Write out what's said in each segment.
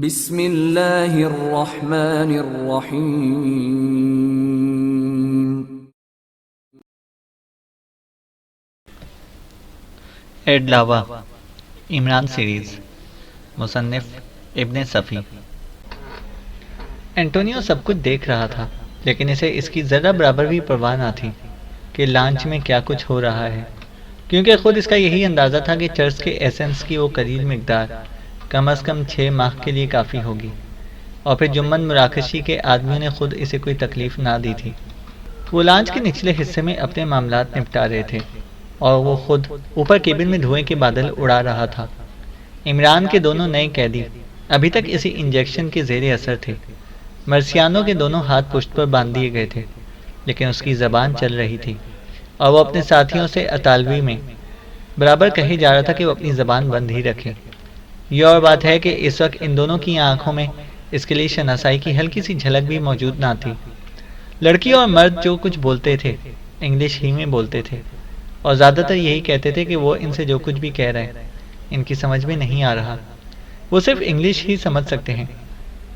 بسم اللہ الرحمن الرحیم۔ ایڈ لاوا عمران سیریز، مصنف ابن صفی۔ اینٹونیو سب کچھ دیکھ رہا تھا، لیکن اسے اس کی ذرہ برابر بھی پرواہ نہ تھی کہ لانچ میں کیا کچھ ہو رہا ہے، کیونکہ خود اس کا یہی اندازہ تھا کہ چرچ کے ایسنس کی وہ قلیل مقدار کم از کم 6 ماہ کے لیے کافی ہوگی، اور پھر جمن مراکشی کے آدمیوں نے خود اسے کوئی تکلیف نہ دی تھی۔ وہ لانچ کے نچلے حصے میں اپنے معاملات نپٹا رہے تھے، اور وہ خود اوپر کیبن میں دھوئیں کے بادل اڑا رہا تھا۔ عمران کے دونوں نئے قیدی ابھی تک اسی انجیکشن کے زیر اثر تھے۔ مرسیانو کے دونوں ہاتھ پشت پر باندھ دیے گئے تھے، لیکن اس کی زبان چل رہی تھی، اور وہ اپنے ساتھیوں سے اطالوی میں برابر کہے جا رہا تھا کہ وہ اپنی زبان بند ہی رکھے۔ یہ اور بات ہے کہ اس وقت ان دونوں کی آنکھوں میں اس کے لیے شناسائی کی ہلکی سی جھلک بھی موجود نہ تھی۔ لڑکی اور مرد جو کچھ بولتے تھے انگلش ہی میں بولتے تھے، اور زیادہ تر یہی کہتے تھے کہ وہ ان سے جو کچھ بھی کہہ رہے ان کی سمجھ میں نہیں آ رہا، وہ صرف انگلش ہی سمجھ سکتے ہیں۔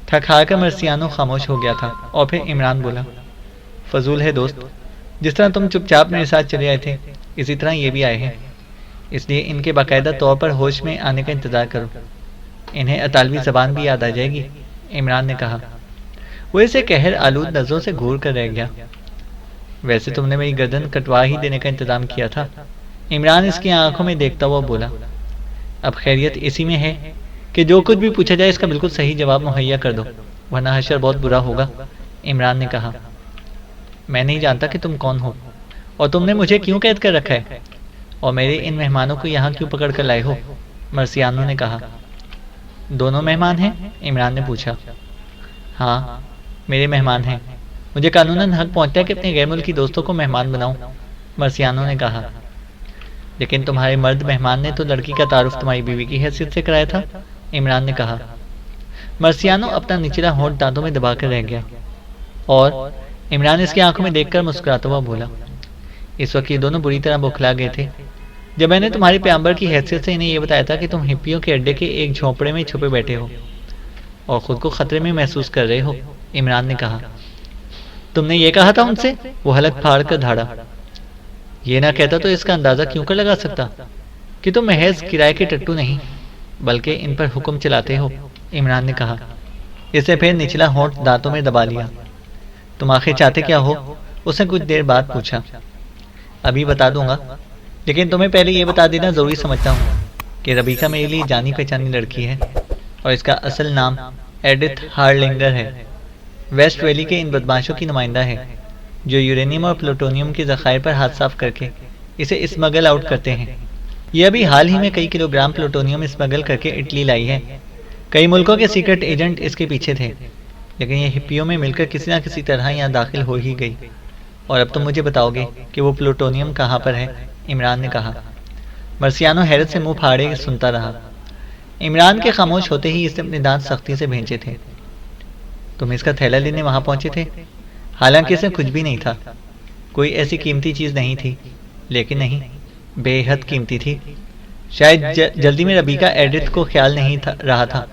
تھک ہار کر مرسیانو خاموش ہو گیا تھا، اور پھر عمران بولا، فضول ہے دوست، جس طرح تم چپ چاپ میرے ساتھ چلے آئے تھے اسی طرح یہ بھی آئے ہیں، اس لیے ان کے باقاعدہ طور پر ہوش میں آنے کا انتظار کرو، انہیں اطالوی زبان بھی یاد آ جائے گی۔ عمران نے کہا۔ وہ اسے قہر آلود نظروں سے گھور کر رہ گیا۔ ویسے تم نے میری گردن کٹوا ہی دینے کا انتظام کیا تھا، عمران اس کی آنکھوں میں دیکھتا ہوا بولا۔ اب خیریت اسی میں ہے کہ جو کچھ بھی پوچھا جائے اس کا بالکل صحیح جواب مہیا کر دو، ورنہ حشر بہت برا ہوگا۔ عمران نے کہا، میں نہیں جانتا کہ تم کون ہو، اور تم نے مجھے کیوں قید کر رکھا ہے، اور میرے ان مہمانوں کو یہاں کیوں پکڑ کر لائے ہو؟ مرسیانو نے کہا۔ دونوں مہمان ہیں؟ عمران نے پوچھا۔ ہاں، میرے مہمان ہیں، مجھے قانوناً حق پہنچتا ہے کہ اپنے غیر ملکی دوستوں کو مہمان بناؤں، مرسیانو نے کہا۔ لیکن تمہارے مرد مہمان نے تو لڑکی کا تعارف تمہاری بیوی کی حیثیت سے کرایا تھا، عمران نے کہا۔ مرسیانو اپنا نچلا ہونٹ دانتوں میں دبا کر رہ گیا، اور عمران اس کی آنکھوں میں دیکھ کر مسکراتا ہوا بولا، اس وقت یہ دونوں بری طرح بوکھلا گئے تھے جب میں نے تمہارے پیغمبر کی حیثیت سے انہیں یہ بتایا تھا کہ تم ہپیوں کے اڈے کے ایک جھونپڑے میں چھپے بیٹھے ہو اور خود کو خطرے میں محسوس کر رہے ہو، عمران نے کہا۔ تم نے یہ کہا تھا ان سے؟ وہ حلق پھاڑ کر دھاڑا۔ یہ نہ کہتا تو اس کا اندازہ کیوں کر لگا سکتا کہ تم محض کرائے کے ٹٹو نہیں بلکہ ان پر حکم چلاتے ہو، عمران نے کہا۔ اس نے پھر نچلا ہونٹ دانتوں میں دبا لیا۔ تم آخر چاہتے کیا ہو؟ اس نے کچھ دیر بعد پوچھا۔ ابھی بتا دوں گا، لیکن تمہیں پہلے یہ بتا دینا ضروری سمجھتا ہوں کہ ربیکا میرے لیے جانی پہچانی لڑکی ہے، اور اس کا اصل نام ایڈتھ ہارلنگر ہے، ویسٹ ویلی کے ان بدماشوں کی نمائندہ ہے جو یورینیم اور پلوٹونیم کے ذخائر پر ہاتھ صاف کر کے اسے اسمگل آؤٹ کرتے ہیں۔ یہ ابھی حال ہی میں کئی کلو گرام پلوٹونیم اسمگل کر کے اٹلی لائی ہے۔ کئی ملکوں کے سیکرٹ ایجنٹ اس کے پیچھے تھے، لیکن یہ ہپیوں میں مل کر کسی نہ کسی طرح یہاں داخل ہو ہی گئی، اور اب تم مجھے بتاؤ گے کہ وہ پلوٹونیم کہاں پر ہے، عمران نے کہا۔ مرسیانو حیرت سے منہ پھاڑے سنتا رہا۔ عمران کے خاموش ہوتے ہی اس نے اپنے دانت سختی سے بھینچے تھے۔ تم اس کا تھیلا لینے وہاں پہنچے تھے؟ حالانکہ اس میں کچھ بھی نہیں تھا، کوئی ایسی قیمتی چیز نہیں تھی، لیکن نہیں، بے حد قیمتی تھی۔ شاید جلدی میں ربیکا ایڈتھ کو خیال نہیں رہا تھا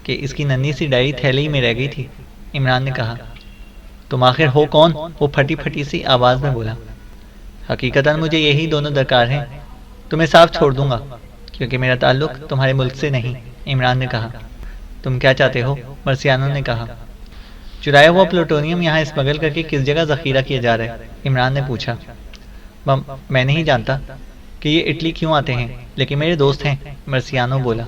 کہ اس کی ننھی سی ڈائری تھیلے ہی میں رہ گئی تھی، عمران نے کہا۔ تم آخر ہو کون؟ وہ پھٹی پھٹی سی آواز میں بولا۔ حقیقتاً مجھے یہی دونوں درکار ہیں، تمہیں صاف چھوڑ دوں گا کیونکہ میرا تعلق تمہارے ملک سے نہیں، عمران نے کہا۔ تم کیا چاہتے ہو؟ مرسیانو نے کہا۔ چرایا ہوا پلوٹونیم یہاں اسمگل کر کے کس جگہ ذخیرہ کیا جا رہا ہے، عمران نے پوچھا۔ میں نہیں جانتا کہ یہ اٹلی کیوں آتے ہیں، لیکن میرے دوست ہیں، مرسیانو بولا۔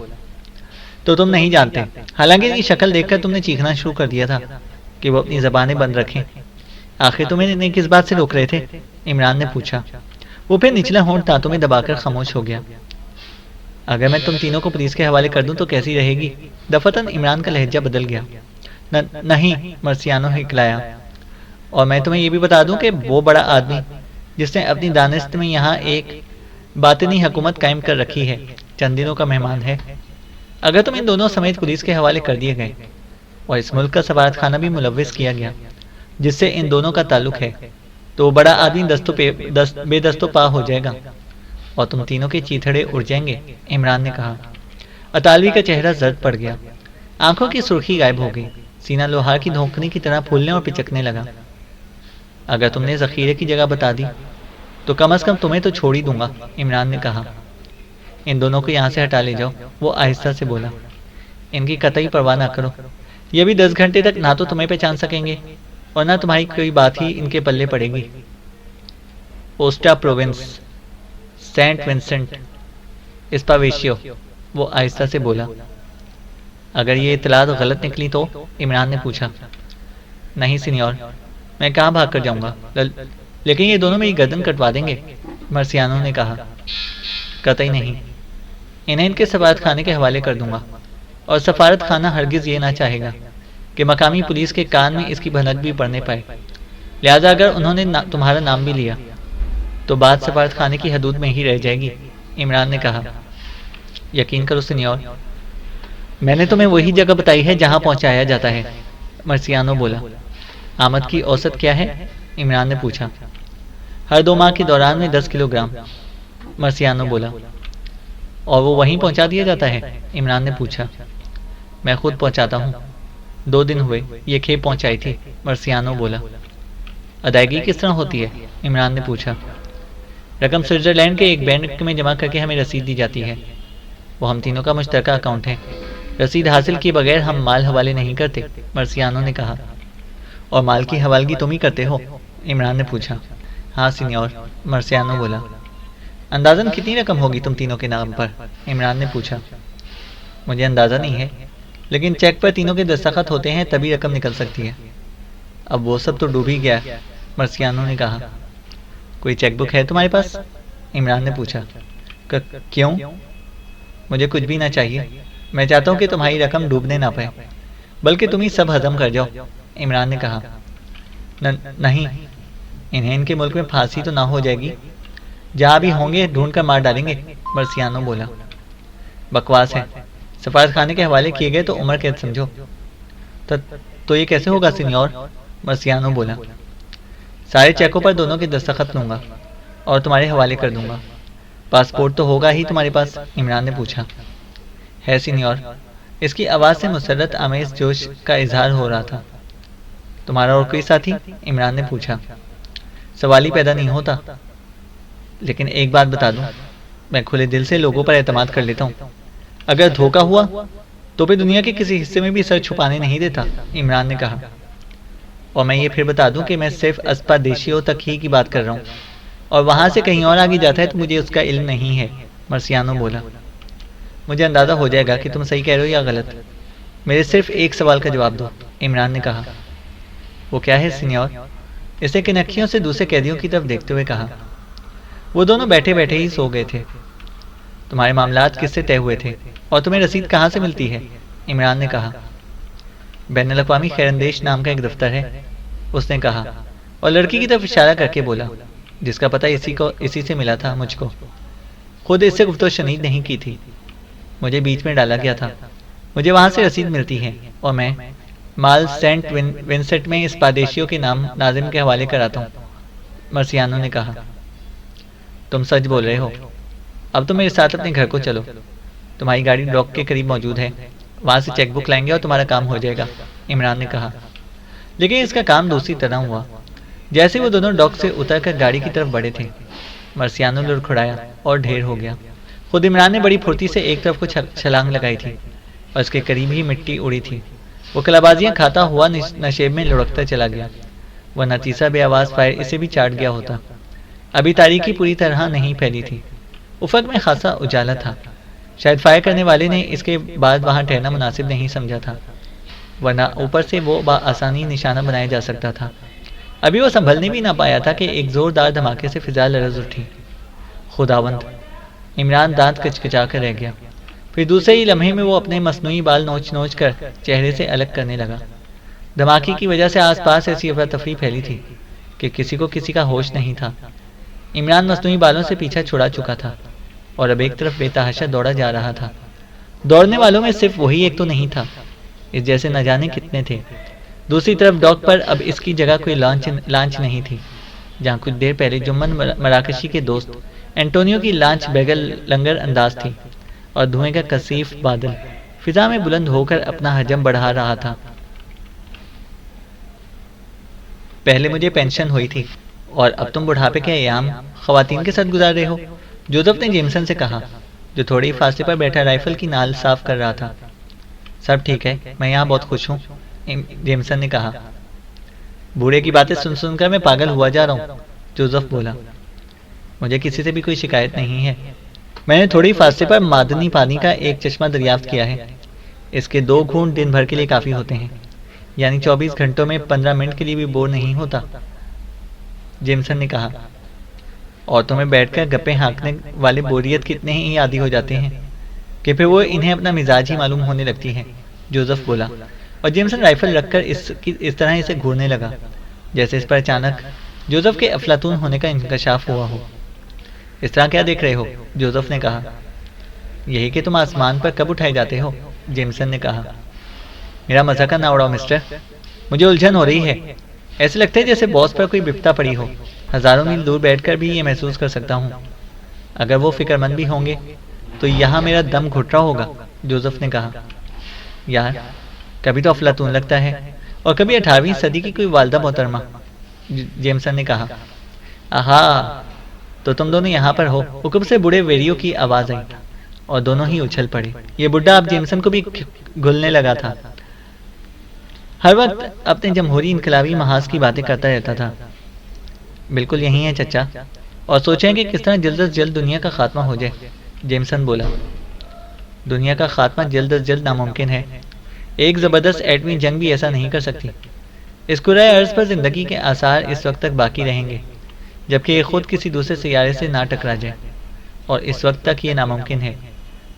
تو تم نہیں جانتے، حالانکہ ان کی شکل دیکھ کر تم نے چیخنا شروع کر دیا تھا کہ وہ اپنی زبانیں بند رکھیں۔ آخر تمہیں انہیں کس بات سے روک رہے تھے، عمران نے پوچھا۔ وہ پھر نچلا ہونٹ دانتوں میں دبا کر خاموش ہو گیا۔ اگر میں تم تینوں کو پولیس کے حوالے کر دوں تو کیسی رہے گی؟ دفعتاً عمران کا لہجہ بدل گیا۔ نہیں، مرسیانو ہکلایا، اور میں تمہیں یہ بھی بتا دوں کہ وہ بڑا آدمی جس نے اپنی دانست میں یہاں ایک باطنی حکومت قائم کر رکھی ہے چند دنوں کا مہمان ہے۔ اگر تم ان دونوں سمیت پولیس کے حوالے کر دیے گئے اور اس ملک کا سفارت خانہ بھی ملوث کیا گیا جس سے ان دونوں کا تعلق ہے، تو وہ بڑا آدمی بے دست و پا ہو جائے گا اور تم تینوں کے چیتھڑے اڑ جائیں گے، عمران نے کہا۔ اطالوی کا چہرہ زرد پڑ گیا۔ آنکھوں کی سرخی غائب ہو گئی، سینہ لوہار کی دھونکنی کی طرح پھولنے اور پچکنے لگا۔ اگر تم نے ذخیرے کی جگہ بتا دی تو کم از کم تمہیں تو چھوڑ ہی دوں گا، عمران نے کہا۔ ان دونوں کو یہاں سے ہٹا لے جاؤ، وہ آہستہ سے بولا۔ ان کی قطعی پرواہ نہ کرو، یہ بھی 10 گھنٹے تک نہ تو تمہیں پہچان سکیں گے اور نہ تمہاری کوئی بات ہی ان کے پلے پڑے گی۔ اوسٹا پروونس، سینٹ ونسنٹ اسپاویشیو، وہ آہستہ سے بولا۔ اگر یہ اطلاعات غلط نکلی تو؟ عمران نے پوچھا۔ نہیں سینیور، میں کہاں بھاگ کر جاؤں گا، لیکن یہ دونوں میری گردن کٹوا دیں گے، مرسیانو نے کہا۔ قطعی نہیں، انہیں ان کے سفارت خانے کے حوالے کر دوں گا، اور سفارت خانہ ہرگز یہ نہ چاہے گا کہ مقامی پولیس کے کان میں اس کی بھنک بھی پڑنے پائے، لہذا اگر انہوں نے تمہارا نام بھی لیا تو بات سفارت خانے کی حدود میں ہی رہ جائے گی، عمران نے کہا۔ یقین کرو سینیور، میں نے تمہیں وہی جگہ بتائی ہے جہاں پہنچایا جاتا ہے، مرسیانو بولا۔ آمد کی اوسط کیا ہے؟ عمران نے پوچھا۔ ہر 2 ماہ کے دوران میں 10 کلو گرام، مرسیانو بولا۔ اور وہ وہیں پہنچا دیا جاتا ہے؟ عمران نے پوچھا۔ میں خود پہنچاتا ہوں، 2 دن ہوئے یہ کھیپ پہنچائی تھی، مرسیانو بولا۔ ادائیگی کس طرح ہوتی ہے؟ عمران نے پوچھا۔ رقم سوئٹزرلینڈ کے ایک بینک میں جمع کر کے ہمیں رسید دی جاتی ہے، وہ ہم تینوں کا مشترکہ اکاؤنٹ ہے۔ رسید حاصل کیے بغیر ہم مال حوالے نہیں کرتے، مرسیانو نے کہا۔ اور مال کی حوالگی تم ہی کرتے ہو؟ عمران نے پوچھا۔ ہاں سینیور، مرسیانو بولا۔ اندازاً کتنی رقم ہوگی تم تینوں کے نام پر؟ عمران نے پوچھا۔ مجھے اندازہ نہیں ہے، لیکن چیک پر تینوں کے دستخط ہوتے ہیں تبھی رقم نکل سکتی ہے۔ اب وہ سب تو ڈوب ہی گیا، مرسیانو نے کہا۔ کوئی چیک بک ہے تمہارے پاس؟ عمران نے پوچھا۔ کیوں؟ مجھے کچھ بھی نہ چاہیے، میں چاہتا ہوں کہ تمہاری رقم ڈوبنے نہ پائے، بلکہ تم ہی سب ہضم کر جاؤ، عمران نے کہا۔ نہیں، انہیں ان کے ملک میں پھانسی تو نہ ہو جائے گی؟ جہاں بھی ہوں گے ڈھونڈ کر مار ڈالیں گے، مرسیانو بولا۔ بکواس ہے، سفارت خانے کے حوالے کیے گئے تو عمر قید سمجھو۔ تو یہ کیسے ہوگا سینیور؟ مرسیانو بولا۔ سارے چیکوں پر دونوں کے دستخط لوں گا اور تمہارے حوالے کر دوں گا۔ پاسپورٹ تو ہوگا ہی تمہارے پاس؟ عمران نے پوچھا۔ ہے سینیور، اس کی آواز سے مسرت آمیز جوش کا اظہار ہو رہا تھا۔ تمہارا اور کوئی ساتھی؟ عمران نے پوچھا۔ سوال ہی پیدا نہیں ہوتا، لیکن ایک بات بتا دوں، میں کھلے دل سے لوگوں پر اعتماد کر لیتا ہوں۔ اگر دھوکہ ہوا تو پھر دنیا کے کسی حصے میں بھی سر چھپانے نہیں دیتا، عمران نے کہا۔ اور میں یہ پھر بتا دوں کہ میں صرف اسپادیشیوں تک ہی کی بات کر رہا ہوں، اور وہاں سے کہیں اور آگے جاتا ہے تو مجھے اس کا علم نہیں ہے، مرسیانو بولا۔ مجھے اندازہ ہو جائے گا کہ تم صحیح کہہ رہے ہو یا غلط، میرے صرف ایک سوال کا جواب دو، عمران نے کہا۔ وہ کیا ہے سینیور؟ اسے کنکھیوں سے دوسرے قیدیوں کی طرف دیکھتے ہوئے کہا۔ وہ دونوں بیٹھے بیٹھے ہی سو گئے تھے۔ تمہارے معاملات کس سے طے ہوئے تھے اور تمہیں رسید کہاں سے ملتی ہے؟ عمران نے کہا۔ بین الاقوامی خیراندیش نام کا ایک دفتر ہے، اس نے کہا، اور لڑکی کی طرف اشارہ کر کے بولا، جس کا پتہ اسی سے ملا تھا مجھ کو۔ خود اس سے گفت و شنید نہیں کی تھی، مجھے بیچ میں ڈالا گیا تھا۔ مجھے وہاں سے رسید ملتی ہے اور میں مال سینٹ ونسنٹ میں اس پادیشیوں کے نام ناظم کے حوالے کراتا ہوں، مرسیانو نے کہا۔ تم سچ بول رہے ہو؟ اب تم میرے ساتھ اپنے گھر کو چلو، تمہاری گاڑی ڈاک کے قریب موجود ہے، وہاں سے چیک بک لائیں گے اور تمہارا کام ہو جائے گا، عمران نے کہا۔ لیکن اس کا کام دوسری طرح ہوا۔ جیسے وہ دونوں ڈاک سے اتر کر گاڑی کی طرف بڑھے تھے، مرسیانو لڑکھڑایا اور ڈھیر ہو گیا۔ خود عمران نے بڑی پھرتی سے ایک طرف کو چھلانگ لگائی تھی اور اس کے قریب ہی مٹی اڑی تھی۔ وہ کلابازیاں کھاتا ہوا نشیب میں لڑکتا چلا گیا، ورنہ تیسرا بے آواز فائر اسے بھی چاٹ گیا ہوتا۔ ابھی تاریکی پوری طرح نہیں پھیلی تھی، افق میں خاصا اجالا تھا، شاید فائر کرنے والے نے اس کے بعد وہاں ٹھہرنا مناسب نہیں سمجھا تھا، ورنہ اوپر سے وہ بآسانی نشانہ بنایا جا سکتا تھا۔ ابھی وہ سنبھلنے بھی نہ پایا تھا کہ ایک زوردار دھماکے سے فضا لرز اٹھی۔ خداوند، عمران دانت کچکچا کر رہ گیا۔ پھر دوسرے ہی لمحے میں وہ اپنے مصنوعی بال نوچ نوچ کر چہرے سے الگ کرنے لگا۔ دھماکے کی وجہ سے آس پاس ایسی افراتفری پھیلی تھی کہ کسی کو کسی کا ہوش نہیں تھا۔ عمران مصنوعی بالوں سے پیچھا چھڑا چکا تھا اور اب ایک طرف بے تحاشا دوڑا جا رہا تھا۔ دوڑنے والوں میں صرف وہی ایک تو نہیں تھا، اس جیسے نہ جانے کتنے تھے۔ دوسری طرف ڈاک پر اب اس کی جگہ کوئی لانچ نہیں تھی، جہاں کچھ دیر پہلے جمن مراکشی کے دوست اینٹونیو کی لانچ بیگل لنگر انداز تھی اور دھوئیں کا کثیف بادل فضا میں بلند ہو کر اپنا حجم بڑھا رہا تھا۔ پہلے مجھے پینشن ہوئی تھی اور اب تم بڑھاپے کے ایام خواتین کے ساتھ گزار رہے ہو، جوزف نے جیمسن سے کہا، جو تھوڑی فاصلے پر بیٹھا رائفل کی نال صاف کر رہا تھا۔ سب ٹھیک ہے، میں یہاں بہت خوش ہوں، جیمسن نے کہا۔ بوڑھے کی باتیں سن سن کر میں پاگل ہوا جا رہا ہوں، جوزف بولا۔ مجھے کسی سے بھی کوئی شکایت نہیں ہے۔ میں نے تھوڑی فاصلے پر معدنی پانی کا ایک چشمہ دریافت کیا ہے۔ اس کے 2 گھونٹ دن بھر کے لیے کافی ہوتے ہیں، یعنی 24 گھنٹوں میں 15 منٹ کے لیے بھی بور نہیں ہوتا، جیمسن نے کہا۔ عورتوں میں بیٹھ کر گپے ہانکنے والے بوریت کتنے ہی عادی ہو جاتے ہیں کہ پھر وہ انہیں اپنا مزاج ہی معلوم ہونے لگتی ہے، جوزف بولا، اور جیمسن رائفل رکھ کر اس طرح اسے گھورنے لگا جیسے اس پر اچانک جوزف کے افلاطون ہونے کا انکشاف ہوا ہو۔ اس طرح کیا دیکھ رہے ہو؟ جوزف نے کہا۔ یہی کہ تم آسمان پر کب اٹھائے جاتے ہو، جیمسن نے کہا۔ میرا مذاق نہ اڑاؤ مسٹر، مجھے الجھن ہو رہی ہے۔ ایسے لگتا ہے جیسے باس پر کوئی بپتا پڑی ہو۔ ہزاروں میل دور بیٹھ کر بھی یہ محسوس کر سکتا ہوں۔ اگر وہ فکر مند بھی ہوں گے تو یہاں میرا دم گھٹ رہا ہوگا، جوزف نے کہا۔ یار کبھی تو افلاطون لگتا ہے، اور کبھی 18ویں صدی کی کوئی والدہ محترمہ، جیمسن نے کہا۔ آہا، تو تم دونوں یہاں پر ہو، حکم سے بوڑھے ویریو کی آواز آئی اور دونوں ہی اچھل پڑے۔ یہ بڈھا اب جیمسن کو بھی گھلنے لگا تھا۔ ہر وقت اپنے جمہوری انقلابی محاذ کی باتیں کرتا رہتا تھا۔ بالکل یہی ہے چچا، اور سوچیں کہ کس طرح جلد از جلد دنیا کا خاتمہ ہو جائے، جیمسن بولا۔ دنیا کا خاتمہ جلد از جلد ناممکن ہے، ایک زبردست ایٹمی جنگ بھی ایسا نہیں کر سکتی۔ اس کرۂ ارض پر زندگی کے آثار اس وقت تک باقی رہیں گے جبکہ یہ خود کسی دوسرے سیارے سے نہ ٹکرا جائے، اور اس وقت تک یہ ناممکن ہے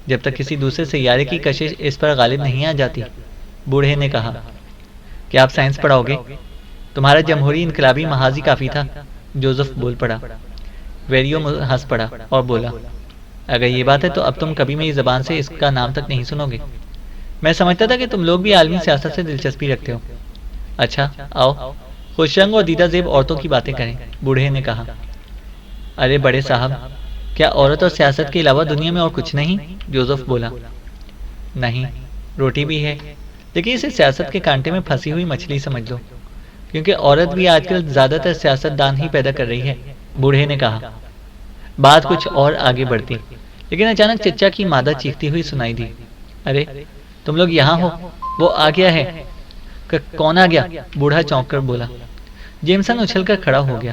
جب تک کسی دوسرے سیارے کی کشش اس پر غالب نہیں آ جاتی، بوڑھے نے کہا۔ کیا آپ سائنس پڑھاؤ گے؟ تمہارا جمہوری انقلابی محاذ ہی کافی تھا، جوزف بول پڑا۔ ویریو ہنس پڑا اور بولا، اگر یہ بات ہے تو اب تم کبھی میری زبان سے اس کا نام تک نہیں سنو گے۔ میں سمجھتا تھا کہ تم لوگ بھی عالمی سیاست سے دلچسپی رکھتے ہو۔ اچھا آؤ، خوش رنگ اور دیدہ زیب عورتوں کی باتیں کریں، بوڑھے نے کہا۔ ارے بڑے صاحب، کیا عورت اور سیاست کے علاوہ دنیا میں اور کچھ نہیں؟ جوزف بولا۔ نہیں، روٹی بھی ہے، لیکن اسے سیاست کے کانٹے میں پھنسی ہوئی مچھلی سمجھ لو، کیونکہ عورت بھی آج کل زیادہ تر سیاست دان ہی پیدا کر رہی ہے، بوڑھے نے کہا۔ بات کچھ اور آگے بڑھتی، لیکن اچانک چچا کی مادہ چیختی ہوئی سنائی دی۔ ارے تم لوگ یہاں ہو، وہ آ گیا ہے۔ کون آ گیا؟ بوڑھا چونک کر بولا۔ جیمسن اچھل کر کھڑا ہو گیا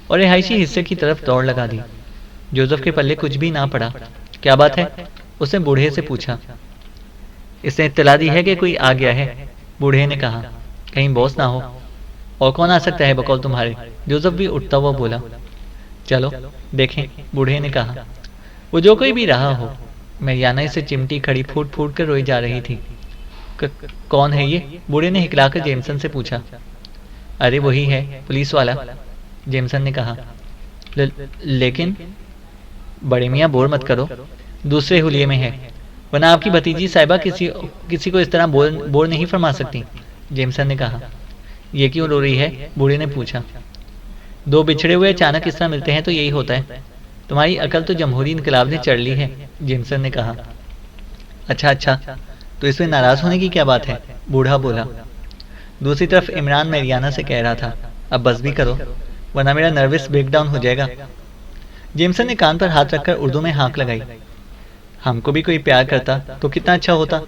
اور رہائشی حصے کی طرف دوڑ لگا دی۔ جوزف کے پلے کچھ بھی نہ پڑا۔ کیا بات ہے؟ اس نے بوڑھے سے پوچھا۔ اس نے اطلاع دی ہے کہ کوئی آ گیا ہے، بوڑھے نے کہا۔ کہیں باس نہ ہو؟ اور کون آ سکتا ہے بقول تمہارے؟ جوزف بھی اٹھتا ہوا بولا۔ چلو دیکھیں، بوڑھے نے کہا۔ وہ جو کوئی بھی رہا ہو، میریانا اسے چمٹی کھڑی پھوٹ پھوٹ کر روئی جا رہی تھی۔ کون ہے یہ؟ بوڑھے نے ہکلا کر جیمسن سے پوچھا۔ ارے وہی ہے، پولیس والا، جیمسن نے کہا۔ لیکن بڑے میاں بور مت کرو، دوسرے حلیے میں ہے، ورنہ آپ کی بھتیجی صاحبہ کسی کو اس طرح بور نہیں فرما سکتی، جیمسن نے کہا۔ یہ کیوں رو رہی ہے؟ بوڑھے نے پوچھا۔ دو بچھڑے ہوئے اچانک اس طرح ملتے ہیں تو یہی ہوتا ہے، تمہاری عقل تو جمہوری انقلاب نے چڑھ لی ہے، جیمسن نے کہا۔ اچھا، تو اس میں ناراض ہونے کی کیا بات ہے؟ بوڑھا بولا۔ دوسری طرف عمران میریانا سے کہہ رہا تھا، اب بس بھی کرو ورنہ میرا نروس بریک ڈاؤن ہو جائے گا۔ جیمسن نے کان پر ہاتھ رکھ کر اردو میں ہانک لگائی۔ ہم کو بھی کوئی پیار کرتا تو کتنا اچھا ہوتا۔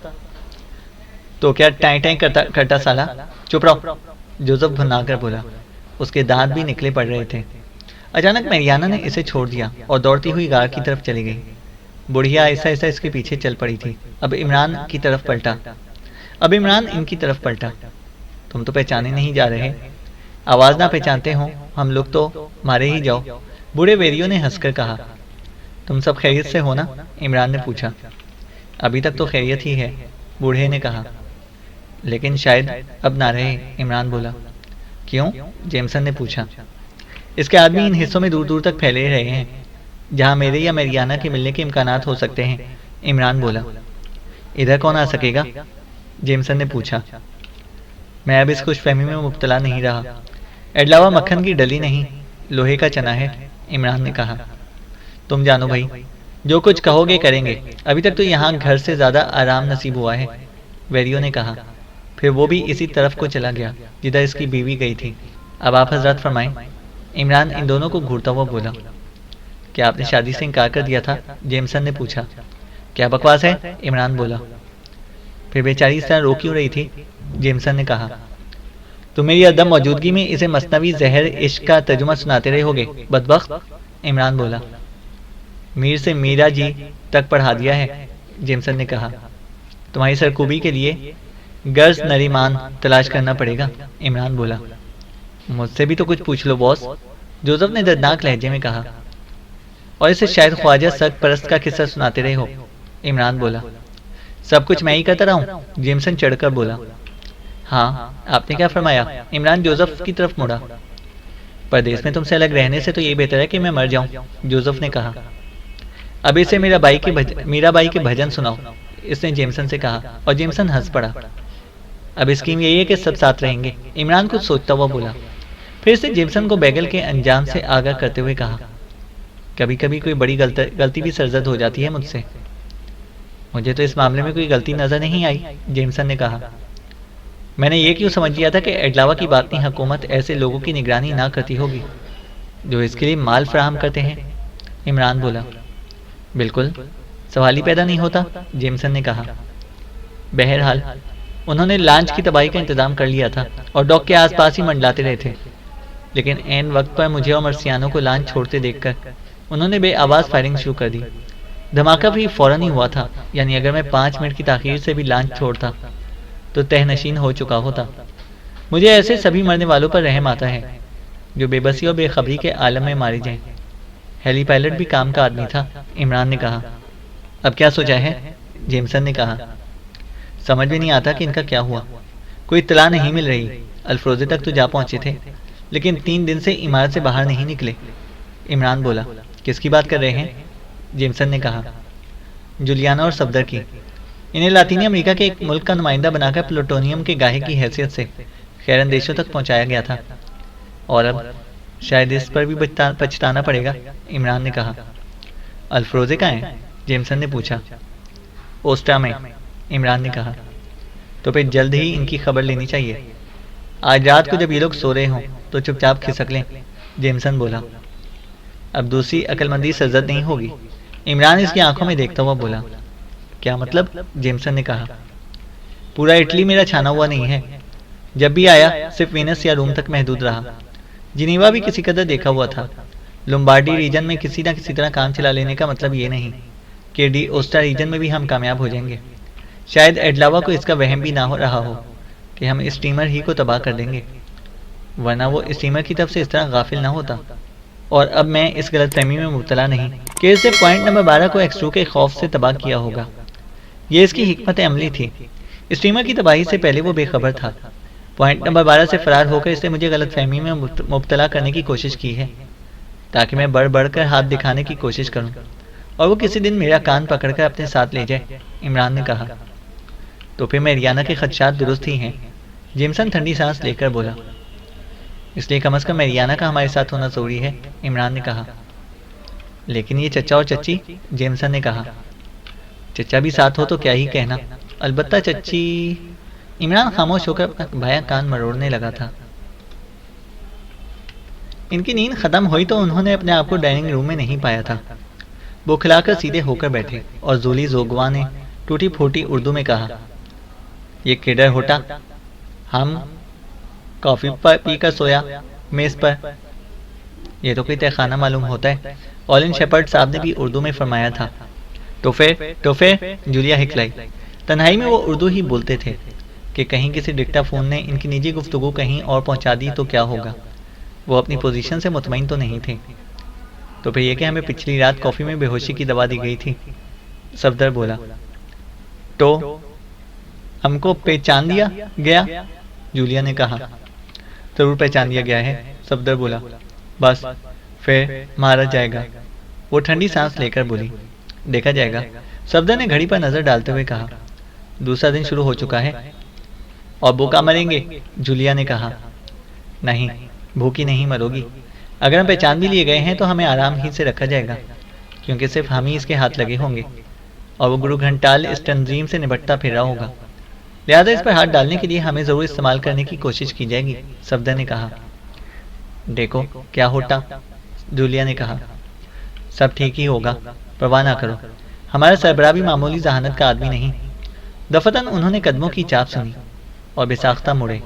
تو کیا ٹائیں ٹائیں کرتا سالا؟ چپ رہو، جوزف بھنا کر بولا۔ اس کے دانت بھی نکلے پڑ رہے تھے۔ اچانک میریانا نے اسے چھوڑ دیا اور دوڑتی ہوئی غار کی طرف چلی گئی۔ بڑھیا آہستہ آہستہ اس کے پیچھے چل پڑی تھی۔ اب عمران ان کی طرف پلٹا۔ تم تو پہچانے نہیں جا رہے، آواز نہ پہچانتے ہوں ہم لوگ تو مارے ہی جاؤ، بوڑھے ویریو نے ہنس کر کہا۔ تم سب خیریت سے ہو نا؟ عمران نے پوچھا۔ ابھی تک تو خیریت ہی ہے، بوڑھے نے کہا۔ لیکن شاید اب نہ رہے، عمران بولا۔ کیوں؟ جیمسن نے پوچھا۔ اس کے آدمی ان حصوں میں دور دور تک پھیلے رہے ہیں جہاں میرے یا میریانا کے ملنے کے امکانات ہو سکتے ہیں، عمران بولا۔ ادھر کون آ سکے گا؟ جیمسن نے پوچھا۔ میں اب اس خوش فہمی میں مبتلا نہیں رہا، ایڈلاوا مکھن کی ڈلی نہیں، لوہے کا چنا ہے، عمران نے کہا۔ تم جانو بھائی، جو کچھ کہو گے کریں گے، ابھی تک تو یہاں گھر سے زیادہ آرام نصیب ہوا ہے، ویریو نے کہا۔ پھر وہ بھی اسی طرف کو چلا گیا جدھر اس کی بیوی گئی تھی۔ اب آپ حضرات فرمائیں۔ عمران ان دونوں کو گھورتا ہوا بولا۔ کیا آپ نے شادی سے انکار کر دیا تھا؟ جیمسن نے پوچھا۔ کیا بکواس ہے؟ عمران بولا۔ پھر بیچاری اس طرح رو کیوں رہی تھی؟ جیمسن نے کہا۔ تم میری عدم موجودگی میں اسے مثنوی زہر عشق کا ترجمہ سناتے رہے ہوگے، بدبخت، عمران بولا۔ میر سے میرا جی تک پڑھا دیا ہے، جیمسن نے کہا۔ تمہاری سرکوبی کے لیے غرض نریمان تلاش کرنا پڑے گا، عمران بولا۔ مجھ سے بھی تو کچھ پوچھ لو باس، جوزف نے دردناک لہجے میں کہا۔ اور اسے شاید خواجہ سگ پرست کا قصہ سناتے رہے ہو، عمران بولا۔ سب کچھ میں ہی کرتا رہا ہوں، جیمسن چڑھ کر بولا۔ ہاں، آپ نے کیا فرمایا؟ عمران جوزف کی طرف مڑا۔ پردیس میں تم سے الگ رہنے سے تو یہ بہتر ہے کہ میں مر جاؤں، جوزف نے کہا۔ اب اسے میرا بائی کے بھجن سناؤ، اس نے جیمسن سے کہا، اور جیمسن ہنس پڑا۔ اب اسکیم یہی ہے کہ سب ساتھ رہیں گے، عمران کچھ سوچتا ہوا بولا۔ پھر اس نے جیمسن کو بیگل کے انجام سے آگاہ کرتے ہوئے کہا، کبھی کبھی کوئی بڑی غلطی بھی سرزد ہو جاتی ہے مجھ سے۔ مجھے تو اس معاملے میں کوئی غلطی نظر نہیں آئی، جیمسن نے کہا۔ میں نے یہ کیوں سمجھ لیا تھا کہ ایڈلاوا کی باطنی حکومت ایسے لوگوں کی نگرانی نہ کرتی ہوگی جو اس کے لیے مال فراہم کرتے ہیں، عمران بولا۔ بالکل، سوال ہی پیدا نہیں ہوتا، جیمسن نے کہا۔ بہرحال انہوں نے لانچ کی تباہی کا انتظام کر لیا تھا اور ڈاک کے آس پاس ہی منڈلاتے رہے تھے، لیکن عین وقت پر مجھے اور مرسیانو کو لانچ چھوڑتے دیکھ کر انہوں نے بے آواز فائرنگ شروع کر دی۔ دھماکہ بھی فوراً ہی ہوا تھا، یعنی اگر میں 5 منٹ کی تاخیر سے بھی لانچ چھوڑتا تو تہ نشین ہو چکا ہوتا۔ مجھے ایسے سبھی مرنے والوں پر رحم آتا ہے جو بے بسی اور بے خبری کے عالم میں مارے جائیں۔ ہیلی پائلٹ بھی کام کا آدمی تھا، عمران نے کہا۔ اب کیا سوچا ہے؟ جیمسن نے کہا۔ سمجھ میں نہیں آتا کہ ان کا کیا ہوا، کوئی اطلاع نہیں مل رہی۔ الفروزے تک تو جا پہنچے تھے، لیکن 3 دن سے عمارت سے باہر نہیں نکلے، عمران بولا۔ کس کی بات کر رہے ہیں؟ جیمسن نے کہا۔ جولیانا اور صفدر کی۔ انہیں لاطینی امریکہ کے ایک ملک کا نمائندہ بنا کر پلوٹونیم کے گاہک کی حیثیت سے خیر اندیشوں تک پہنچایا گیا تھا، اور اب شاید اس پر بھی پچھتانا پڑے گا، عمران نے کہا۔ الفروزے کہاں ہیں؟ جیمسن نے پوچھا۔ اوسٹا میں، عمران نے کہا۔ تو پھر جلد ہی ان کی خبر لینی چاہیے۔ آج رات کو جب یہ لوگ سو رہے ہوں تو چپ چاپ کھسک لیں، جیمسن بولا۔ اب دوسری عقل مندی سرزد نہیں ہوگی، عمران اس کی آنکھوں میں دیکھتا ہوا بولا۔ کیا مطلب؟ جیمسن نے کہا۔ پورا اٹلی میرا چھانا ہوا نہیں ہے، جب بھی آیا صرف وینس یا روم تک محدود رہا۔ جنیوا بھی کسی قدر دیکھا ہوا تھا۔ لومبارڈی ریجن میں کسی نہ کسی طرح کام چلا لینے کا مطلب یہ نہیں کہ ڈی اوسٹا ریجن میں بھی ہم کامیاب ہو جائیں گے۔ شاید ایڈلاوا کو اس کا وہم بھی نہ ہو رہا ہو کہ ہم اسٹیمر ہی کو تباہ کر دیں گے، ورنہ وہ اسٹیمر کی طرف سے اس طرح غافل نہ ہوتا۔ اور اب میں اس غلط فہمی میں مبتلا نہیں کہ اس نے پوائنٹ نمبر 12 کو ایکسٹرو کے خوف سے تباہ کیا ہوگا۔ یہ اس کی حکمت عملی تھی۔ اسٹیمر کی تباہی سے پہلے وہ بے خبر تھا۔ پوائنٹ نمبر 12 سے فرار ہو کر اس نے مجھے غلط فہمی میں مبتلا کرنے کی کوشش کی ہے، تاکہ میں بڑھ بڑھ کر ہاتھ دکھانے کی کوشش کروں اور وہ کسی دن میرا کان پکڑ کر اپنے ساتھ لے جائے، عمران نے کہا۔ تو پھر میریانا کے خدشات درست ہی ہیں، جیمسن ٹھنڈی سانس لے کر بولا۔ اس لیے کم از کم میریانا کا ہمارے ساتھ ہونا ضروری ہے، عمران نے کہا۔ لیکن یہ چچا اور چچی، جیمسن نے کہا۔ چچا بھی ساتھ ہو تو کیا ہی کہنا، البتہ چچی، عمران خاموش ہو کر اپنا بھایا کان مروڑنے لگا تھا۔ ان کی نیند ختم ہوئی تو انہوں نے اپنے آپ کو ڈائننگ روم میں نہیں پایا تھا۔ بوکھلا کر سیدھے ہو کر بیٹھے اور زولی زوگوا نے ٹوٹی پھوٹی اردو میں کہا، یہ کڈر ہوتا، ہم کافی پی کر سویا میز پر، یہ تو کوئی تہخانہ معلوم ہوتا ہے، اولن شیپرڈ صاحب نے بھی اردو میں فرمایا تھا۔ تو پھر جولیا ہکلائی۔ تنہائی میں وہ اردو ہی بولتے تھے کہ کہیں کسی ڈکٹا فون نے ان کی نجی گفتگو کہیں اور پہنچا دی تو کیا ہوگا۔ وہ اپنی پوزیشن سے مطمئن تو نہیں تھے۔ تو پھر یہ کہ ہمیں پچھلی رات کافی میں بے ہوشی کی دوا دی گئی تھی، صفدر بولا۔ تو ہم کو پہچان دیا گیا، جولیا نے کہا۔ ضرور پہچان دیا گیا ہے، صفدر بولا۔ بس پھر مارا جائے گا، وہ ٹھنڈی سانس لے کر بولی۔ دیکھا جائے گا، صفدر نے گھڑی پر نظر ڈالتے ہوئے کہا۔ دوسرا دن شروع ہو چکا ہے، اور بھوکا مریں گے، جولیا نے کہا۔ نہیں، بھوکی نہیں مرو گی، اگر ہم پہچان بھی لیے گئے ہیں تو ہمیں آرام ہی سے رکھا جائے گا، کیونکہ صرف ہم ہی اس کے ہاتھ لگے ہوں گے اور وہ گرو گھنٹال اس تنظیم سے نبٹتا پھر رہا ہوگا، لہذا اس پر ہاتھ ڈالنے کے لیے ہمیں ضرور استعمال کرنے کی کوشش کی جائے گی، صفدر نے کہا۔ دیکھو کیا ہوتا، جولیا نے کہا۔ سب ٹھیک ہی ہوگا، پرواہ نہ کرو، ہمارا سربراہ بھی معمولی ذہانت کا آدمی نہیں۔ دفتن انہوں نے قدموں کی چاپ سنی اور بے ساختہ مڑے۔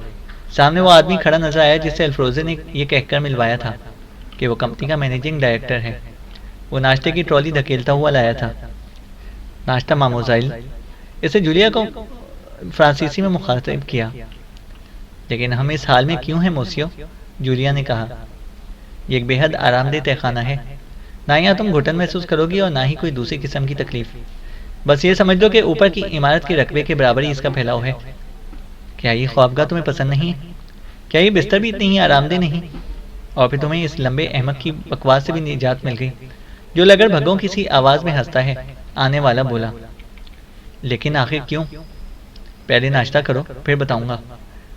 سامنے وہ آدمی کھڑا نظر آیا جس سے الفروزے نے یہ کہہ کر ملوایا تھا کہ وہ کمپنی کا مینیجنگ ڈائریکٹر ہے۔ وہ ناشتے کی ٹرالی دھکیلتا ہوا لایا تھا۔ ناشتہ ماموزائل، اسے جولیا کو فرانسیسی میں مخاطب کیا۔ لیکن ہم اس حال میں کیوں ہیں موسیو؟ جولیا نے کہا۔ یہ ایک بے حد آرام دہ تہخانہ ہے، نہ یہاں تم گھٹن محسوس کرو گی اور نہ ہی کوئی دوسری قسم کی تکلیف۔ بس یہ سمجھ لو کہ اوپر کی عمارت کے رقبے کے برابر ہی اس کا پھیلاؤ ہے۔ کیا یہ خوابگاہ تمہیں پسند نہیں ہے؟ کیا یہ بستر بھی اتنی ہی آرام دہ نہیں؟ اور پھر تمہیں اس لمبے احمق کی بکواس سے بھی نجات مل گئی جو لگر بھگوں کسی آواز میں ہنستا ہے، آنے والا بولا۔ لیکن آخر کیوں؟ پہلے ناشتہ کرو پھر بتاؤں گا،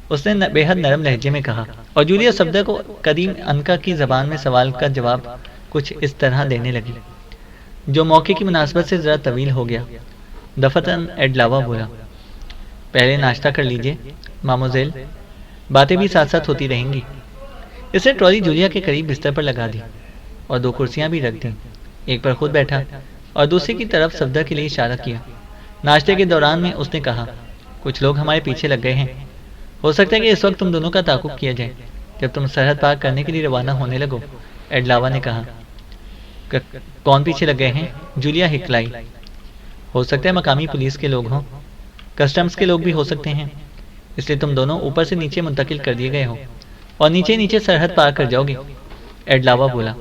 اس نے بے حد نرم لہجے میں کہا، اور جولیا صفدر کو قدیم انکا کی زبان میں سوال کا جواب کچھ اس طرح دینے لگی جو موقع کی مناسبت سے ذرا طویل ہو گیا۔ دفتن ایڈلاوا بولا، پہلے ناشتہ کر لیجئے ماموزیل، باتیں بھی ساتھ ساتھ ہوتی رہیں گی۔ اس نے ٹرالی جولیا کے قریب بستر پر لگا دی اور دو کرسیاں بھی رکھ دیں، ایک پر خود بیٹھا اور دوسری کی طرف صفدر کے لیے اشارہ کیا۔ ناشتے کے دوران میں اس نے کہا، کچھ لوگ ہمارے پیچھے لگ گئے ہیں، ہو سکتا ہے کہ اس وقت تم دونوں کا تعاقب کیا جائے جب تم سرحد پار کرنے کے لیے روانہ ہونے لگو، ایڈلاوا نے کہا۔ کون پیچھے لگ گئے ہیں؟ جولیا ہکلائی۔ ہو سکتا ہے مقامی پولیس کے لوگ ہوں، کسٹمز کے لوگ بھی ہو سکتے ہیں، اس لیے تم دونوں اوپر سے نیچے منتقل کر دیے گئے ہو اور نیچے نیچے سرحد پار کر جاؤ گے، ایڈلاوا بولا۔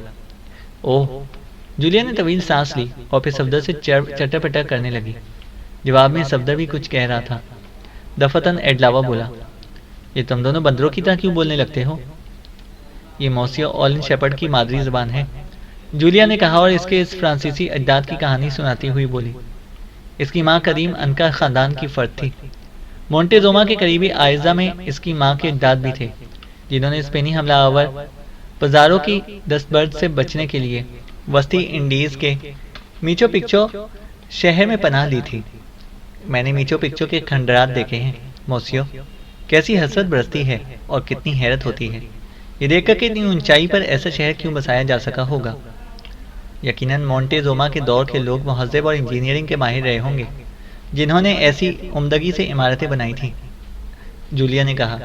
اوہ، جولیا نے طویل سانس لی اور پھر صفدر سے چٹر پٹر کرنے لگی۔ جواب میں صفدر بھی کچھ کہہ رہا تھا۔ دفتن ایڈلاوا بولا، یہ تم دونوں بندروں کی طرح کیوں بولنے لگتے ہو؟ یہ موسیو اولن شیپرڈ کی مادری زبان ہے، جولیا نے کہا اور اس کے اس فرانسیسی اجداد کی کہانی سناتی ہوئی بولی۔ اس کی ماں قدیم انکا خاندان کی فرد تھی۔ مونٹیزوما کے قریبی آئزہ میں اس کی ماں کے اجداد بھی تھے جنہوں نے اسپینی حملہ آور پزاروں کی دستبرد سے بچنے کے لیے وسطی انڈیز کے میچو پکچو شہر میں پناہ لی تھی۔ میں نے میچو پکچو کے کھنڈرات دیکھے ہیں موسیو، کیسی حسرت برستی ہے اور کتنی حیرت ہوتی ہے یہ دیکھ کر کہ اتنی اونچائی پر ایسا شہر کیوں بسایا جا سکا ہوگا۔ یقیناً مونٹیزوما کے دور کے لوگ مہذب اور انجینئرنگ کے ماہر رہے ہوں گے جنہوں نے ایسی عمدگی سے عمارتیں بنائی تھیں، جولیا نے کہا۔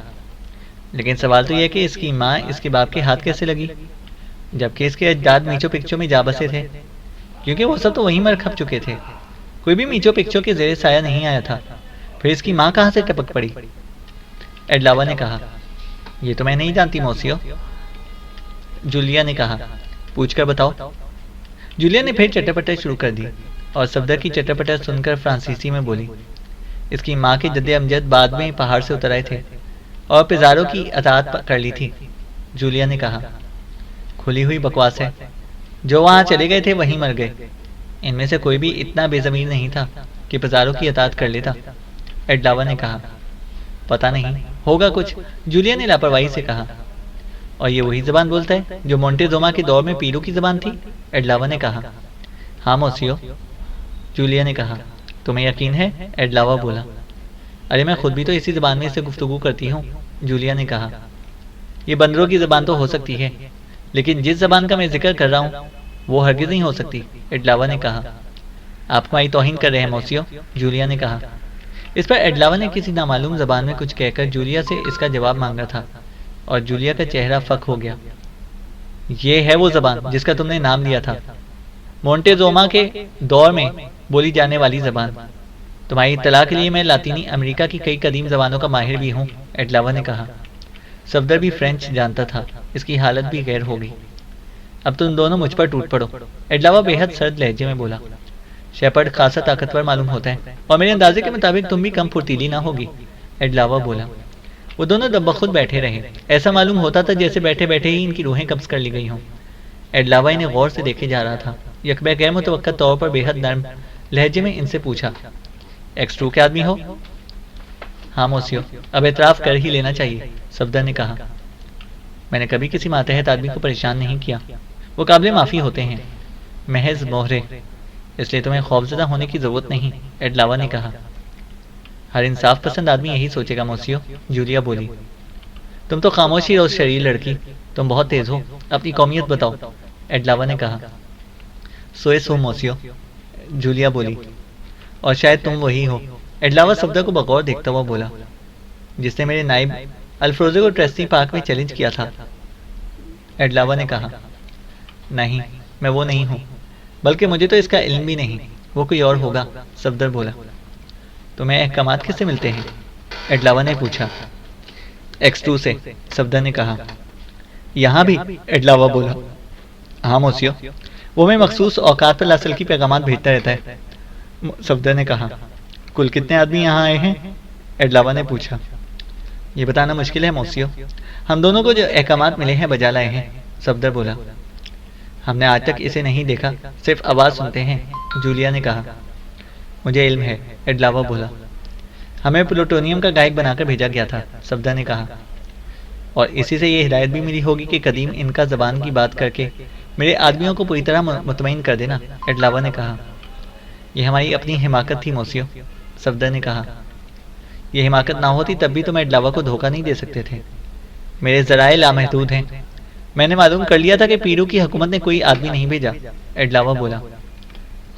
لیکن سوال تو یہ ہے کہ اس کی ماں اس کے باپ کے ہاتھ کیسے لگی جبکہ اس کے اجداد میچو پکچو میں جا بسے تھے، کیونکہ وہ سب تو وہیں مر کھپ چکے تھے، کوئی بھی میچو پکچو کے زیر سایہ نہیں آیا تھا، پھر اس کی ماں کہاں سے ٹپک پڑی؟ ایڈلاوا نے کہا۔ یہ تو میں نہیں جانتی موسیو، جولیا نے کہا۔ پوچھ کر بتاؤ۔ جولیا نے پھر چٹر پٹر شروع کر دی اور صفدر کی چٹر پٹر سن کر فرانسیسی میں بولی۔ اس کی ماں کے جد امجد بعد میں پہاڑ سے اتر آئے تھے اور پزاروں کی اطاعت کر لی تھی، جولیا نے کہا۔ کھلی ہوئی بکواس ہے، جو وہاں چلے گئے تھے وہیں مر گئے، ان میں سے کوئی بھی اتنا بے ضمیر نہیں تھا کہ پزاروں کی اطاعت کر لیتا، ایڈلاوا نے کہا۔ پتہ نہیں، ہوگا کچھ، جولیا نے لاپرواہی سے کہا۔ اور یہ وہی زبان بولتا ہے جو مونٹیزوما کے دور میں پیرو کی زبان تھی، ایڈلاوا نے کہا۔ ہاں موسیو، جولیا نے کہا۔ تمہیں یقین ہے؟ ایڈلاوا بولا۔ ارے میں خود بھی تو اسی زبان میں اس سے گفتگو کرتی ہوں، جولیا نے کہا۔ یہ بندروں کی زبان تو ہو سکتی ہے لیکن جس زبان کا میں ذکر کر رہا ہوں وہ ہرگز نہیں ہو سکتی، ایڈلاوا نے کہا۔ آپ ہماری توہین کر رہے ہیں موسیو، جولیا نے کہا۔ اس پر ایڈلاوا نے کسی نامعلوم زبان میں کچھ کہہ کر جولیا سے اس کا جواب مانگا تھا اور جولیا کا چہرہ فک ہو گیا۔ یہ ہے وہ زبان جس کا تم نے نام لیا تھا، مونٹیزوما کے دور میں بولی جانے والی زبان۔ تمہاری اطلاع کے لیے میں لاطینی امریکہ کی کئی قدیم زبانوں کا ماہر بھی ہوں، ایڈلاوا نے کہا۔ صفدر بھی فرینچ جانتا تھا، اس کی حالت بھی غیر ہو گئی۔ اب تم دونوں مجھ پر ٹوٹ پڑو، ایڈلاوا بے حد سرد لہجے میں بولا۔ شیپرڈ خاصا طاقتور معلوم ہوتا ہے اور میرے اندازے کے مطابق تم بھی کم پھرتیلی نہ ہوگی، ایڈلاوا بولا۔ وہ دونوں دب بخود بیٹھے رہے، ایسا معلوم ہوتا تھا جیسے بیٹھے بیٹھے ہی ان کی روحیں قبض کر لی گئی ہوں۔ ایڈلاوا انہیں غور سے دیکھے جا رہا تھا۔ یکبہ غیر متوقع طور پر بے حد نرم لہجے میں ان سے پوچھا، ایکس2 کے آدمی ہو؟ ہاں موسیو، اب اعتراف کر ہی لینا چاہیے، صفدر نے کہا۔ میں نے کبھی کسی ماتحت آدمی کو پریشان نہیں کیا، وہ قابل معافی ہوتے ہیں، محض مہرے، اس لیے تمہیں خوفزدہ ہونے کی ضرورت نہیں، ایڈلاوا نے کہا۔ ہر انصاف پسند آدمی یہی سوچے گا موسیو، جولیا بولی۔ تم تو خاموشی اور شریر لڑکی، تم بہت تیز ہو، اپنی قومیت بتاؤ، ایڈلاوا نے کہا۔ سوئس ہو موسیو، جولیا بولی، اور شاید تم وہی ہو، ایڈلاوا صفدر کو بغور دیکھتا ہوا بولا، جس نے میرے نائب الفروزے کو ٹریسٹی پارک میں چیلنج کیا تھا۔ ایڈلاوا نے کہا، نہیں، میں وہ نہیں ہوں، بلکہ مجھے تو اس کا علم بھی نہیں، وہ کوئی اور ہوگا، صفدر بولا۔ تمہیں احکامات کس سے ملتے ہیں؟ ایڈلاوا نے پوچھا۔ X2 سے، صفدر نے کہا۔ یہاں بھی؟ ایڈلاوا بولا۔ ہاں موسیو، وہ میں مخصوص اوقات پر لاسلکی پیغامات بھیجتا رہتا ہے، صفدر نے کہا۔ کل کتنے آدمی یہاں آئے ہیں؟ ایڈلاوا نے پوچھا۔ یہ بتانا مشکل ہے موسیو، ہم دونوں کو جو احکامات ملے ہیں بجا لائے ہیں، صفدر بولا۔ ہم نے آج تک اسے نہیں دیکھا، صرف آواز سنتے ہیں، جولیا نے کہا۔ مجھے علم ہے، ایڈلاوا بولا۔ ہمیں پلوٹونیم کا گائیڈ بنا کر بھیجا گیا تھا، صفدر نے کہا، اور اسی سے یہ ہدایت بھی ملی ہوگی کہ قدیم ان کا زبان کی بات کر کے میرے آدمیوں کو پوری طرح مطمئن کر دینا، ایڈلاوا نے کہا۔ یہ ہماری اپنی حماقت تھی موسیو، صفدر نے کہا۔ یہ حماقت نہ ہوتی تب بھی تم ایڈلاوا کو دھوکہ نہیں دے سکتے تھے۔ میرے ذرائع لامحدود ہیں، میں نے معلوم کر لیا تھا کہ پیرو کی حکومت نے کوئی آدمی نہیں بھیجا، ایڈلاوا بولا۔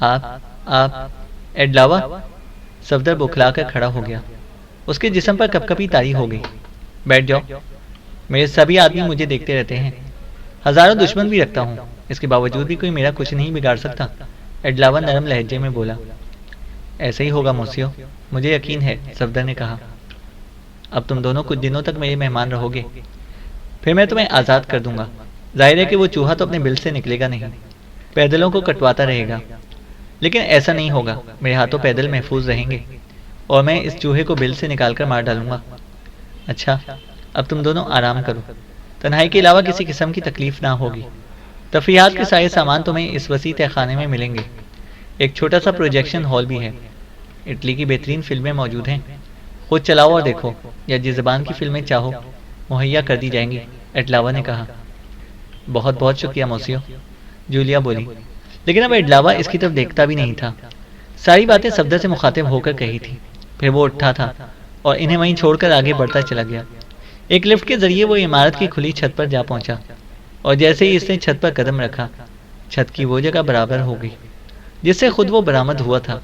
آپ ایڈلاوا؟ صفدر بکھلا کر کھڑا ہو گیا، اس کے جسم پر کپ کپی طاری ہو گئی۔ بیٹھ جاؤ، میرے سبھی آدمی مجھے دیکھتے رہتے ہیں، ہزاروں دشمن بھی رکھتا ہوں، اس کے باوجود بھی کوئی میرا کچھ نہیں بگاڑ سکتا، ایڈلاوا نرم لہجے میں بولا۔ ایسا ہی ہوگا موسیو، مجھے یقین ہے، صفدر نے کہا۔ اب تم دونوں کچھ دنوں تک میرے مہمان رہو گے، پھر میں تمہیں آزاد کر دوں گا۔ ظاہر ہے کہ وہ چوہا تو اپنے بل سے نکلے گا نہیں، پیدلوں کو کٹواتا رہے گا، لیکن ایسا نہیں ہوگا، میرے ہاتھوں پیدل محفوظ رہیں گے، اور میں اس چوہے کو بل سے نکال کر مار ڈالوں گا۔ اچھا، اب تم دونوں آرام کرو، تنہائی کے علاوہ کسی قسم کی تکلیف نہ ہوگی۔ تفریحات کے سارے سامان تمہیں اس وسیع تہ خانے میں ملیں گے، ایک چھوٹا سا پروجیکشن ہال بھی ہے، اٹلی کی بہترین فلمیں موجود ہیں، خود چلاؤ اور دیکھو، یا جس زبان کی فلمیں چاہو مہیا کر دی جائیں گی، ایڈلاوا نے کہا۔ بہت بہت شکریہ موسیو، جولیا بولی، لیکن اب ایڈلاوا اس کی طرف دیکھتا بھی نہیں تھا، ساری باتیں صفدر سے مخاطب ہو کر کہی تھی۔ پھر وہ اٹھا تھا اور انہیں وہیں چھوڑ کر آگے بڑھتا چلا گیا۔ ایک لفٹ کے ذریعے وہ عمارت کی کھلی چھت پر جا پہنچا، اور جیسے ہی اس نے چھت پر قدم رکھا، چھت کی وہ جگہ برابر ہو گئی جس سے خود وہ برآمد ہوا تھا۔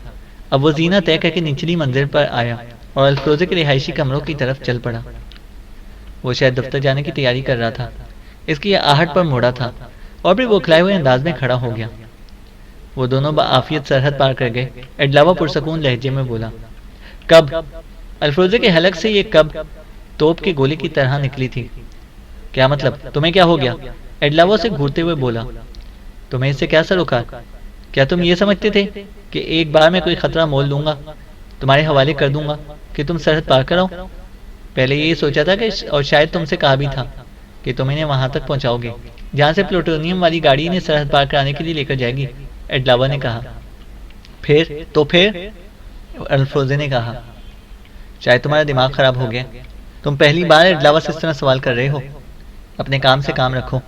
اب وہ زینہ طے کر کے نچلی منزل پر آیا اور الفروزے کے رہائشی کمروں کی طرف چل پڑا۔ وہ شاید دفتر جانے کی تیاری کر رہا تھا، اس کی آہٹ پر موڑا تھا، اور پھر بوکھلائے ہوئے انداز میں کھڑا ہو گیا۔ وہ دونوں بآفیت سرحد پار کر گئے، ایڈلاوا پرسکون لہجے میں بولا۔ کب؟ الفروزے کے حلق سے یہ کب توپ کے گولے کی طرح نکلی تھی۔ کیا مطلب؟ تمہیں کیا ہو گیا؟ ایڈلاوا سے گھورتے ہوئے بولا۔ تمہیں اس سے کیا سروکار؟ کیا تم یہ سمجھتے تھے کہ ایک بار میں کوئی خطرہ مول لوں گا، تمہارے حوالے کر دوں گا کہ تم سرحد پار کراؤ؟ پہلے یہ سوچا تھا کہ اور شاید تم سے کہا بھی تھا کہ تم انہیں وہاں تک پہنچاؤ گے جہاں سے پلوٹونیم والی گاڑی انہیں سرحد پار کرانے کے لیے لے کر جائے گی، ایڈلاوا نے کہا۔ پھر الفروزے نے کہا، شاید تمہارا دماغ خراب ہو گیا، تم پہلی بار ایڈلاوا سے اس طرح سوال کر رہے ہو، اپنے کام سے کام رکھو۔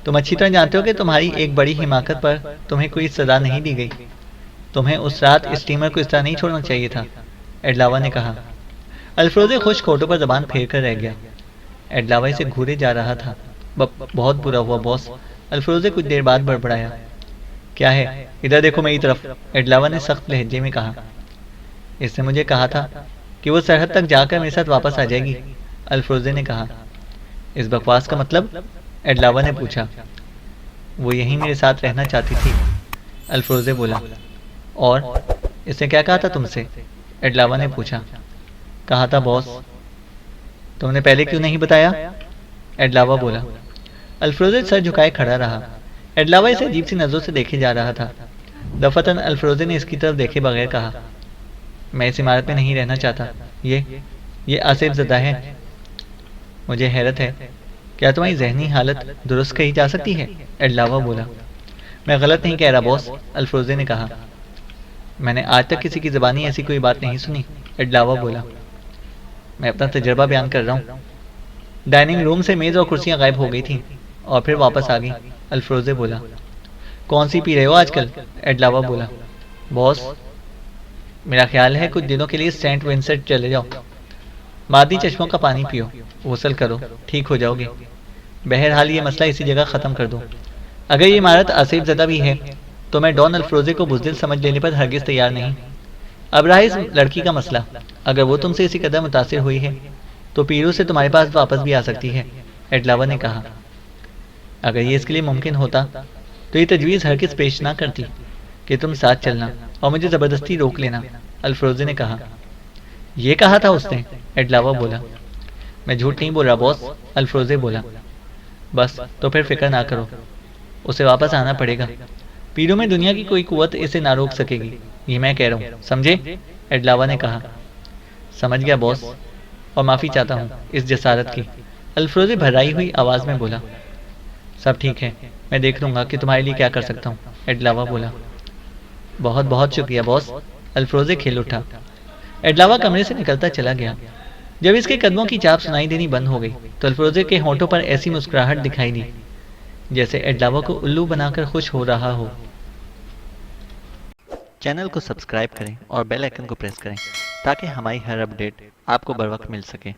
تم اچھی طرح جانتے ہو کہ تمہاری ایک بڑی حماقت پر تمہیں کوئی سزا نہیں دی گئی، تمہیں اس رات اسٹیمر کو اس طرح نہیں چھوڑنا چاہیے تھا، ایڈلاوا نے کہا۔ الفروزے خشک ہونٹوں پر زبان پھیر کر رہ گیا، ایڈلاوا اسے گھورے جا رہا تھا۔ بہت برا ہوا باس، الفروزے کچھ دیر بعد بڑبڑایا۔ کیا ہے؟ ادھر دیکھو میری طرف، ایڈلاوا نے سخت لہجے میں کہا۔ اس نے مجھے کہا تھا کہ وہ سرحد تک جا کر میرے ساتھ واپس آ جائے گی، الفروزے نے کہا۔ اس بکواس کا مطلب؟ ایڈلاوا نے پوچھا۔ وہ یہیں میرے ساتھ رہنا چاہتی تھی، الفروزے بولا۔ اور اس نے کیا کہا تھا تم سے؟ ایڈلاوا نے پوچھا۔ کہا تھا باس۔ تم نے پہلے کیوں نہیں بتایا؟ ایڈلاوا بولا۔ الفروزے سر جھکائے کھڑا رہا، ایڈلاوا اسے عجیب سی نظروں سے دیکھے جا رہا تھا۔ دفعتاً الفروزے نے اس کی طرف دیکھے بغیر کہا، میں اس عمارت میں نہیں رہنا چاہتا، یہ آصف زدہ ہے۔ مجھے حیرت ہے، کیا تمہاری ذہنی حالت درست کہی جا سکتی ہے؟ ایڈلاوا بولا۔ میں غلط نہیں کہہ رہا باس، الفروزے نے کہا۔ میں نے آج تک کسی کی زبانی ایسی کوئی بات نہیں سنی، ایڈلاوا بولا۔ میں اپنا تجربہ بیان کر رہا ہوں۔ ڈائننگ روم سے میز اور کرسیاں غائب ہو گئی تھیں اور پھر واپس آ گئیں، الفروزے بولا۔ کون سی پی رہے ہو آج کل؟ ایڈلاوا بولا۔ باس، میرا خیال ہے کچھ دنوں کے لیے سینٹ ونسنٹ چلے جاؤ، مادی چشموں کا پانی پیو، غسل کرو، ٹھیک ہو جاؤ گے۔ بہرحال یہ مسئلہ اسی جگہ ختم کر دو۔ اگر یہ عمارت آصف زدہ بھی ہے تو میں ڈان الفروزے کو بزدل سمجھ لینے پر ہرگز تیار نہیں۔ اب رہا اس لڑکی کا مسئلہ، اگر وہ تم سے اسی قدر متاثر ہوئی ہے تو پیرو سے تمہارے پاس واپس بھی آ سکتی ہے، ایڈلاوا نے کہا۔ اگر یہ اس کے لیے ممکن ہوتا تو یہ تجویز ہرگز پیش نہ کرتی کہ تم ساتھ چلنا اور مجھے زبردستی روک لینا، الفروزے نے کہا۔ یہ کہا تھا اس نے، ایڈلاوا بولا۔ میں جھوٹ نہیں بول رہا باس، الفروزے بولا۔ بس تو پھر فکر نہ کرو، اسے واپس آنا پڑے گا۔ پیرو میں دنیا کی کوئی قوت اسے نہ روک سکے گی، یہ میں کہہ رہا ہوں، سمجھے؟ ایڈلاوا نے کہا۔ سمجھ گیا باس، اور معافی چاہتا ہوں اس جسارت کی، الفروزے بھرائی ہوئی آواز میں بولا۔ سب ٹھیک ہے، میں دیکھ لوں گا کہ تمہارے لیے کیا کر سکتا ہوں، ایڈلاوا بولا۔ بہت بہت شکریہ باس، الفروزے کھل اٹھا۔ ایڈلاوا کمرے سے نکلتا چلا گیا۔ جب اس کے قدموں کی چاپ سنائی دینی بند ہو گئی تو الفروزے کے ہونٹوں پر ایسی مسکراہٹ دکھائی دی جیسے ایڈلاوا کو الو بنا کر خوش ہو رہا ہو۔ چینل کو سبسکرائب کریں اور بیل آئیکن کو پریس کریں تاکہ ہماری ہر اپڈیٹ آپ کو بر وقت مل سکے۔